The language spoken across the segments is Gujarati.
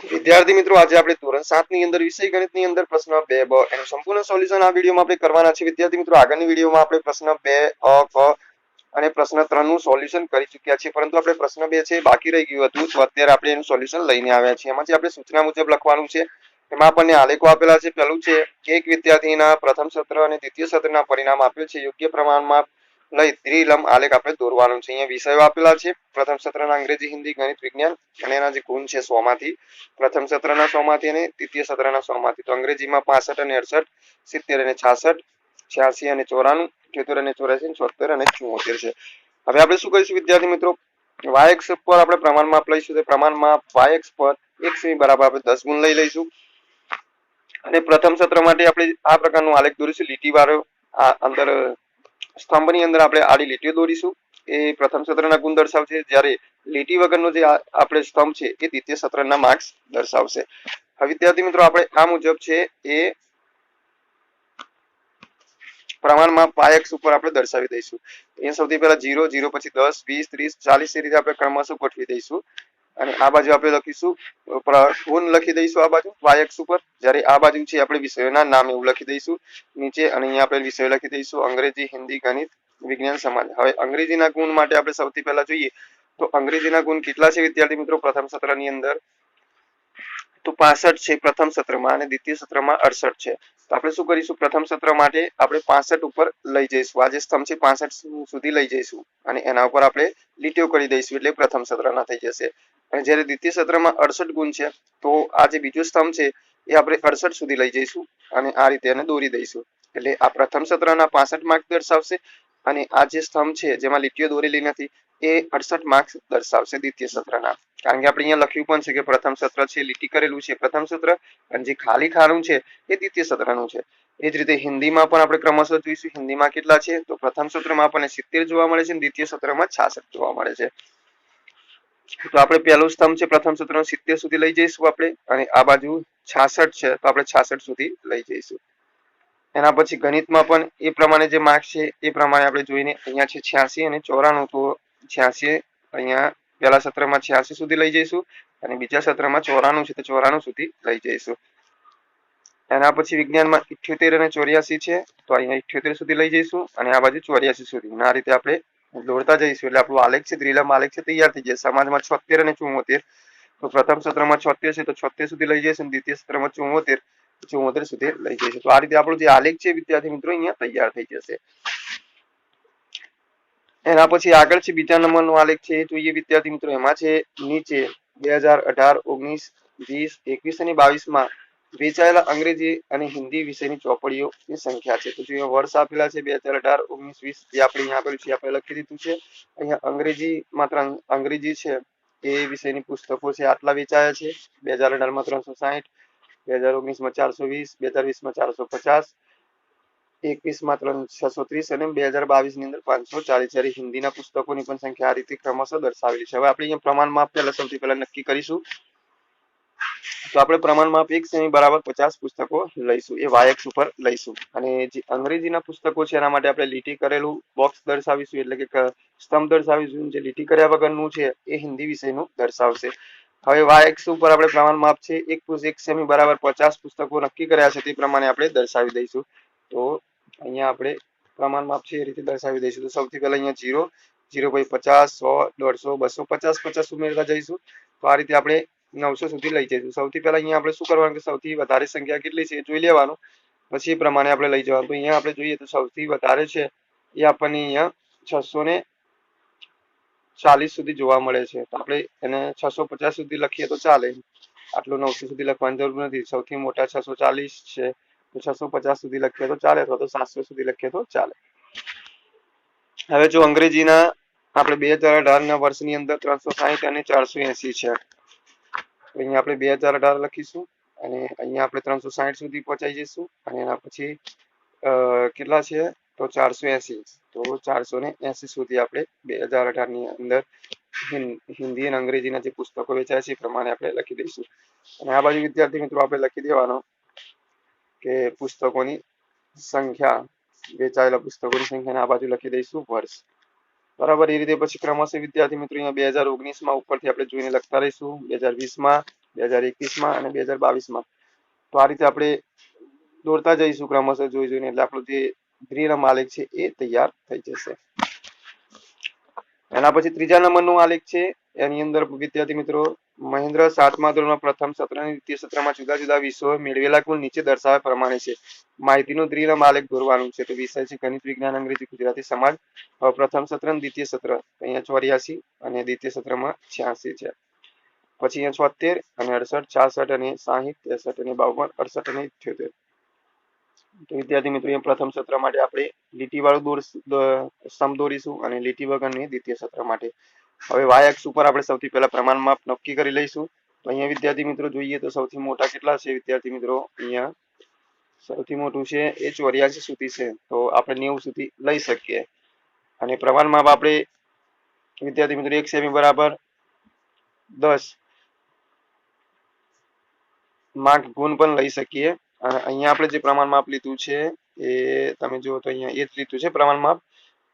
વિદ્યાર્થી મિત્રો, આજે આપણે ધોરણ 7 ની અંદર વિષય ગણિતની અંદર પ્રશ્ન 2 બ એનું સંપૂર્ણ સોલ્યુશન આ વિડીયોમાં આપણે કરવાના છે. વિદ્યાર્થી મિત્રો, આગળની વિડીયોમાં આપણે પ્રશ્ન 2 અ ક અને પ્રશ્ન 3 નું સોલ્યુશન કરી ચૂક્યા છીએ, પરંતુ આપણે પ્રશ્ન 2 છે બાકી રહી ગયું હતું, તો અત્યારે આપણે એનું સોલ્યુશન લઈને આવ્યા છીએ. એમાંથી આપણે સૂચના મુજબ લખવાનું છે. એમાં આપણને આલેખો આપેલા છે. પહેલું છે કે એક વિદ્યાર્થીના પ્રથમ સત્ર અને દ્વિતીય સત્રના પરિણામ આપેલ છે. યોગ્ય પ્રમાણમાં લઈ ત્રિલંબ આલેખ આપણે દોરવાનું છે. અહીંયા વિષયો આપેલા છે. પ્રથમ સત્રના અંગ્રેજી, હિન્દી, ગણિત, વિજ્ઞાન અને એના જે ગુણ છે 100 માંથી. પ્રથમ સત્રના 100 માંથી અને દ્વિતીય સત્રના 100 માંથી. તો અંગ્રેજીમાં 65 અને 68, 70 અને 66, 86 અને 94, 78 અને 84, 74 અને 74 છે. હવે આપણે શું કરીશું વિદ્યાર્થી મિત્રો, y-અક્ષ પર આપણે પ્રમાણ માપ લઈશું. તો પ્રમાણ માપ y-અક્ષ પર 1 સેમી બરાબર આપણે 10 ગુણ લઈ લઈશું. અને પ્રથમ સત્ર માટે આપણે આ પ્રકારનો આલેખ દોરીશું. લીટી વાળો અંદર સ્તંભની અંદર આપણે આડી લીટીઓ દોરીશું. એ પ્રથમ સત્રના ગુણ દર્શાવશે, જ્યારે લીટી વગરનો જે આપણે સ્તંભ છે એ દ્વિતીય સત્રના માર્ક્સ દર્શાવશે. હવે વિદ્યાર્થી મિત્રો, આપણે આ મુજબ છે એ પ્રમાણમાં y-અક્ષ ઉપર આપણે દર્શાવી દઈશું. અહીંયા સૌથી પહેલા 0, 0 પછી 10, 20, 30, 40 એ રીતે આપણે ક્રમશઃ ગોઠવી દઈશું. અને આ બાજુ આપણે લખીશું ગુણ લખી દઈશું આ બાજુ y-અક્ષ ઉપર, જ્યારે આ બાજુ છે આપણે વિષયોના નામ એવું લખી દઈશું નીચે. અને અહીંયા આપણે વિષયો લખી દઈશું અંગ્રેજી, હિન્દી, ગણિત, વિજ્ઞાન, સમાજ. હવે અંગ્રેજીના ગુણ માટે આપણે સૌથી પહેલા જોઈએ તો અંગ્રેજીના ગુણ કેટલા છે વિદ્યાર્થી મિત્રો પ્રથમ સત્રની અંદર? તો 65 છે પ્રથમ સત્રમાં અને દ્વિતીય સત્રમાં 68 છે. તો આપણે શું કરીશું, પ્રથમ સત્ર માટે આપણે 65 ઉપર લઈ જઈશું. આ જે સ્તંભ છે 65 સુધી લઈ જઈશું અને એના ઉપર આપણે લીટીઓ કરી દઈશું, એટલે પ્રથમ સત્રના થઈ જશે. અને જ્યારે દ્વિતીય સત્રમાં 68 ગુણ છે, તો આ જે બીજો સ્તંભ છે એ આપણે 68 સુધી લઈ જઈશું અને આ રીતે એને દોરી દઈશું. એટલે આ પ્રથમ સત્રના 65 માર્ક દર્શાવશે અને આ જે સ્તંભ છે જેમાં લીટીઓ દોરેલી નથી એ 68 માર્ક્સ દર્શાવશે દ્વિતીય સત્રના. કારણ કે આપણે અહીંયા લખ્યું પણ છે કે પ્રથમ સત્ર છે, લીટી કરેલું છે પ્રથમ સત્ર, અને જે ખાલી ખાનું છે એ દ્વિતીય સત્રનું છે. એ જ રીતે હિન્દીમાં પણ આપણે ક્રમશઃ જોઈશું. હિન્દીમાં કેટલા છે, તો પ્રથમ સત્રમાં આપણને 70 જોવા મળે છે અને દ્વિતીય સત્રમાં 66 જોવા મળે છે. તો આપણે પહેલું સ્તંભ છે પ્રથમ સત્રનો 70 સુધી લઈ જઈશું આપણે, અને આ બાજુ 66 છે તો આપણે 66 સુધી લઈ જઈશું. એના પછી ગણિતમાં પણ એ પ્રમાણે જે માર્ક્સ છે એ પ્રમાણે આપણે જોઈને અહીંયા છે 86 અને 94, તો 86 અહીંયા પહેલા સત્રમાં 86 સુધી લઈ જઈશું અને બીજા સત્રમાં 94 છે તો 94 સુધી લઈ જઈશું. એના પછી વિજ્ઞાનમાં 78 અને 84 છે, તો અહીંયા 78 સુધી લઈ જઈશું અને આ બાજુ 84 સુધી. આ રીતે આપણે દોરતા જઈશું એટલે આપણું આલેખ છે, ત્રિલંબ આલેખ છે, તૈયાર થઈ જશે. સમાજમાં 76 અને 74, તો પ્રથમ સત્રમાં 76 છે તો 76 સુધી લઈ જઈશું, દ્વિતીય સત્રમાં 74, 74 સુધી લઈ જઈશું. તો આ રીતે આપણો જે આલેખ છે વિદ્યાર્થી મિત્રો અહીંયા તૈયાર થઈ જશે. એના પછી આગળ છે બીજા નંબરનો આલેખ છે એ જોઈએ વિદ્યાર્થી મિત્રો. એમાં છે નીચે 2018, 19, 20, 21 અને 22 માં વેચાયેલા અંગ્રેજી અને હિન્દી વિષયની ચોપડીઓની સંખ્યા છે. તો જો વર્ષ આપેલા છે 2018, 19, 20, જે આપણે અહીંયા આપેલું છે આપણે લખી દીધું છે. અહીંયા અંગ્રેજી માત્ર અંગ્રેજી છે એ વિષયની પુસ્તકો છે આટલા વેચાયા છે. 2018 માં 360, 2019 માં 420, 2020 માં 450, 21 માં 630 અને 2022 ની અંદર 540. જ્યારે હિન્દીના પુસ્તકોની પણ સંખ્યા આ રીતે ક્રમશઃ દર્શાવેલી છે. હવે આપણે અહીંયા પ્રમાણ માપ પહેલા સૌથી પહેલા નક્કી કરીશું. તો આપણે પ્રમાણ માપ 1 સેમી બરાબર 50 પુસ્તકો લઈશું, એ y-અક્ષ ઉપર લઈશું. અને જે અંગ્રેજીના પુસ્તકો છે એના માટે આપણે લીટી કરેલું બોક્સ દર્શાવીશું, એટલે કે સ્તંભ દર્શાવીશું. જે લીટી કર્યા વગરનું છે એ હિન્દી વિષયનું દર્શાવશે. હવે y-અક્ષ ઉપર આપણે પ્રમાણ માપ છે 1 સેમી બરાબર 50 પુસ્તકો નક્કી કર્યા છે, તે પ્રમાણે આપણે દર્શાવી દઈશું. તો અહીંયા આપણે પ્રમાણ માપ છે એ રીતે દર્શાવી દઈશું. તો સૌથી પહેલા અહીંયા 0, 0 પછી 50, 100, 150, 250, 50 ઉમેરતા જઈશું. તો આ રીતે આપણે 900 સુધી લઈ જઈશું. સૌથી પહેલા અહીંયા આપણે શું કરવાનું કે સૌથી વધારે સંખ્યા કેટલી છે એ જોઈ લેવાનું, પછી એ પ્રમાણે આપણે લઈ જવાનું. તો અહીંયા આપણે જોઈએ તો સૌથી વધારે છે એ આપણને અહીંયા 640 સુધી જોવા મળે છે. તો આપણે એને 650 સુધી લખીએ તો ચાલે, આટલું 900 સુધી લખવાની જરૂર નથી. સૌથી મોટા 640 છે તો 650 સુધી લખીએ તો ચાલે, અથવા તો 700 સુધી લખીએ તો ચાલે. હવે જો અંગ્રેજીના આપણે 2018 ના વર્ષની અંદર 360 અને 480 છે. અહીંયા આપણે 2018 લખીશું અને અહીંયા આપણે 360 સુધી પહોંચાઈ જઈશું. અને એના પછી કેટલા છે તો 480, તો 480 સુધી આપણે 2018 ની અંદર હિન્દી અને અંગ્રેજીના જે પુસ્તકો વેચાય છે એ પ્રમાણે આપણે લખી દઈશું. અને આ બાજુ વિદ્યાર્થી મિત્રો આપણે લખી દેવાનો કે પુસ્તકોની સંખ્યા, વેચાયેલા પુસ્તકોની સંખ્યા આ બાજુ લખી દઈશું વર્ષ. બરાબર. એ રીતે પછી ક્રમશઃ વિદ્યાર્થી મિત્રો અહીંયા 2019 માં ઉપરથી આપણે જોઈને લખતા રહીશું, 2020 માં, 2021 માં અને 2022 માં. તો આ રીતે આપણે દોરતા જઈશું ક્રમશઃ જોઈને એટલે આપણો જે ધ્રુવીય આલેખ છે એ તૈયાર થઈ જશે. એના પછી ત્રીજા નંબરનું આલેખ છે એની અંદર વિદ્યાર્થી મિત્રો મહેન્દ્ર 7મા ધોરણમાં પ્રથમ સત્ર અને દ્વિતીય સત્રમાં જુદા જુદા વિષયો મેળવેલા ગુણ નીચે દર્શાવ્યા પ્રમાણે છે. માહિતીનું દ્વિતીય આલેખ દોરવાનું છે. તો વિષય છે ગણિત વિજ્ઞાન અંગ્રેજી ગુજરાતી સમાજ. પ્રથમ સત્ર અને દ્વિતીય સત્ર અહીંયા 84 અને દ્વિતીય સત્રમાં 86 છે. પછી અહીંયા 76 અને 68 66 અને 60 63 અને 52 68 અને 78. તો વિદ્યાર્થી મિત્રો અહીંયા પ્રથમ સત્ર માટે આપણે લીટીવાળું સ્તંભ દોરીશું અને લીટી વગરની દ્વિતીય સત્ર માટે. હવે y અક્ષ ઉપર આપણે સૌથી પહેલા પ્રમાણ માપ નક્કી કરી લઈશું. તો અહીંયા વિદ્યાર્થી મિત્રો જોઈએ તો સૌથી મોટા કેટલા છે વિદ્યાર્થી મિત્રો અહીંયા સૌથી મોટું છે એ 84 સુધી છે. તો આપણે 90 સુધી લઈ શકીએ. અને પ્રમાણ માપ આપણે વિદ્યાર્થી મિત્રો 1 સેમી બરાબર 10 માર્ક ગુણ પણ લઈ શકીએ. અને અહીંયા આપણે જે પ્રમાણ માપ લીધું છે એ તમે જુઓ તો અહીંયા એ જ લીધું છે પ્રમાણ માપ,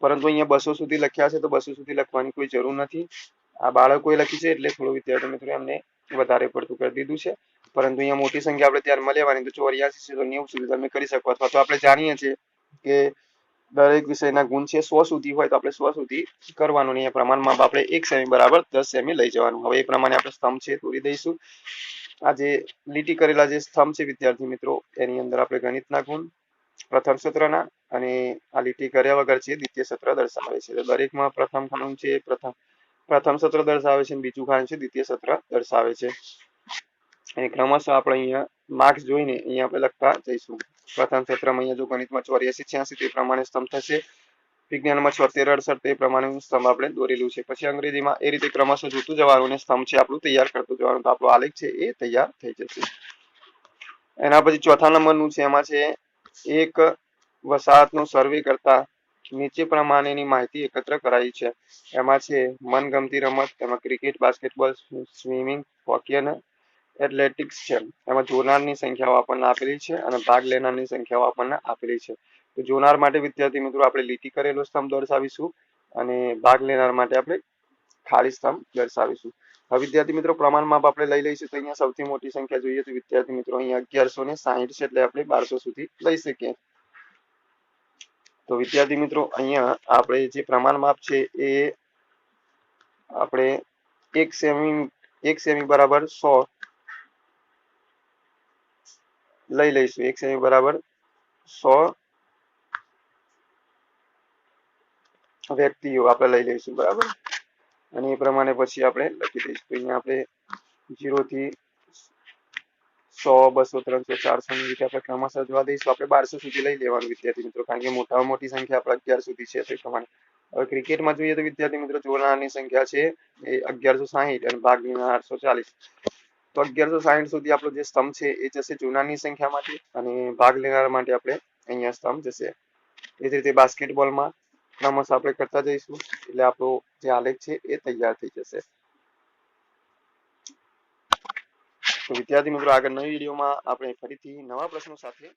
પરંતુ અહીંયા 200 સુધી લખ્યા છે તો 200 સુધી લખવાની કોઈ જરૂર નથી. આ બાળકોએ લખી છે એટલે થોડું વિદ્યાર્થી મિત્રો એમને વધારે પડતું કરી દીધું છે. પરંતુ અહીંયા મોટી સંખ્યા આપણે ધ્યાનમાં લેવાની, તો 84 છે તો 90 સુધી તમે કરી શકો. અથવા તો આપણે જાણીએ છીએ કે દરેક વિષયના ગુણ છે 100 સુધી હોય તો આપણે 100 સુધી કરવાનું. અહીંયા પ્રમાણમાં આપણે 1 સેમી બરાબર 10 સેમી લઈ જવાનું. હવે એ પ્રમાણે આપણે સ્તંભ છે દોરી દઈશું. આ જે લીટી કરેલા જે સ્તંભ છે વિદ્યાર્થી મિત્રો એની અંદર આપણે ગણિતના ગુણ પ્રથમ સત્રના અને આ લીટી કર્યા વગર છે દ્વિતીય સત્ર દર્શાવે છે. દરેકમાં પ્રથમ ખાનું છે પ્રથમ સત્ર દર્શાવે છે અને બીજું ખાનું છે દ્વિતીય સત્ર દર્શાવે છે. અને ક્રમશઃ આપણે અહીંયા માર્ક્સ જોઈને અહીંયા આપણે લખતા જઈશું. પ્રથમ સત્રમાં અહીંયા જો ગણિતમાં 84 86 તે પ્રમાણે સ્તંભ થશે. વિજ્ઞાનમાં 76 68 તે પ્રમાણેનું સ્તંભ આપણે દોરેલું છે. પછી અંગ્રેજીમાં એ રીતે ક્રમશઃ જોતું જવાનું અને સ્તંભ છે આપણું તૈયાર કરતું જવાનું. તો આપણો આલેખ છે એ તૈયાર થઈ જશે. એના પછી ચોથા નંબરનું છે એમાં છે એક વસાહતનો સર્વે કરતા નીચે પ્રમાણેની માહિતી એકત્ર કરાઈ છે. એમાં છે મનગમતી રમત, એમાં ક્રિકેટ, બાસ્કેટબોલ, સ્વિમિંગ, હોકી અને એથ્લેટિક્સ છે. એમાં જોનારની સંખ્યાઓ આપણને આપેલી છે અને ભાગ લેનારની સંખ્યાઓ આપણને આપેલી છે. તો જોનાર માટે વિદ્યાર્થી મિત્રો આપણે લીટી કરેલો સ્તંભ દર્શાવીશું અને ભાગ લેનાર માટે આપણે ખાલી સ્તંભ દર્શાવીશું. હવે વિદ્યાર્થી મિત્રો પ્રમાણ માપ આપણે લઈ લઈશું. તો અહીંયા સૌથી મોટી સંખ્યા જોઈએ તો વિદ્યાર્થી મિત્રો અહીંયા 1160 છે એટલે આપણે 1200 સુધી લઈ શકીએ. તો વિદ્યાર્થી મિત્રો અહીંયા આપણે જે પ્રમાણ માપ છે એ આપણે 1 સેમી બરાબર 100 લઈ લઈશું. 1 સેમી બરાબર 100 વ્યક્તિઓ આપણે લઈ લઈશું બરાબર. અને એ પ્રમાણે પછી આપણે લખી દઈશું. તો અહીંયા આપણે 0 થી 100 200 300 400 ની રીતે આપણે ક્રમશઃ જવા દઈશું. આપણે 1200 સુધી લઈ લેવાનું વિદ્યાર્થી મિત્રો, કારણ કે મોટામાં મોટી સંખ્યા આપણે 11 સુધી છે તે પ્રમાણે. હવે ક્રિકેટમાં જોઈએ તો વિદ્યાર્થી મિત્રો જોનારની સંખ્યા છે એ 1160 અને ભાગ લેનાર 840. તો 1160 સુધી આપણો જે સ્તંભ છે એ જશે જોનારની સંખ્યા માટે અને ભાગ લેનાર માટે આપણે અહીંયા સ્તંભ જશે. એ જ રીતે બાસ્કેટબોલમાં ક્રમશઃ આપણે કરતા જઈશું એટલે આપણો જે આલેખ છે એ તૈયાર થઈ જશે. તો વિદ્યાર્થી મિત્રો આગળ નવી વિડીયોમાં આપણે ફરીથી નવા પ્રશ્નો સાથે